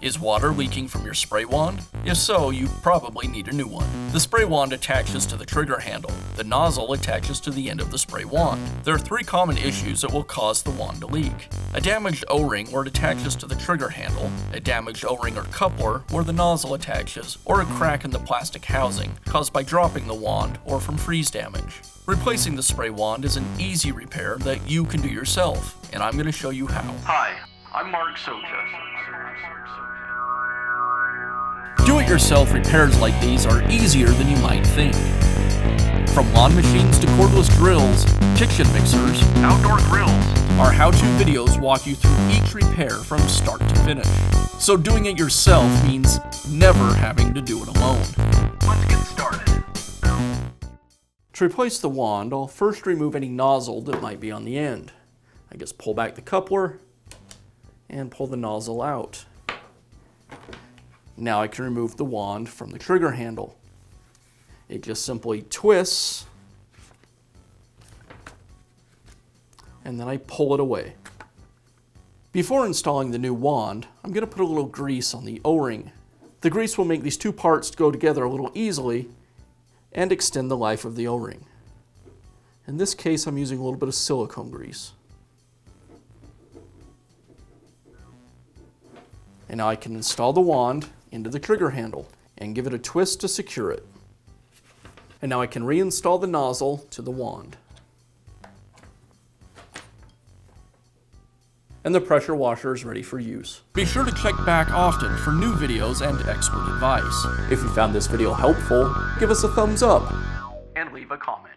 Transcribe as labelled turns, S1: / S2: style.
S1: Is water leaking from your spray wand? If so, you probably need a new one. The spray wand attaches to the trigger handle. The nozzle attaches to the end of the spray wand. There are 3 common issues that will cause the wand to leak. A damaged O-ring where it attaches to the trigger handle, a damaged O-ring or coupler where the nozzle attaches, or a crack in the plastic housing caused by dropping the wand or from freeze damage. Replacing the spray wand is an easy repair that you can do yourself, and I'm going to show you how. Hi, I'm Mark Socha. Do-it-yourself repairs like these are easier than you might think. From lawn machines to cordless drills, kitchen mixers, outdoor grills, our how-to videos walk you through each repair from start to finish. So doing it yourself means never having to do it alone. Let's get started. To replace the wand, I'll first remove any nozzle that might be on the end. I just pull back the coupler and pull the nozzle out. Now I can remove the wand from the trigger handle. It just simply twists, and then I pull it away. Before installing the new wand, I'm going to put a little grease on the O-ring. The grease will make these 2 parts go together a little easily and extend the life of the O-ring. In this case, I'm using a little bit of silicone grease. And now I can install the wand into the trigger handle and give it a twist to secure it. And now I can reinstall the nozzle to the wand. And the pressure washer is ready for use. Be sure to check back often for new videos and expert advice. If you found this video helpful, give us a thumbs up and leave a comment.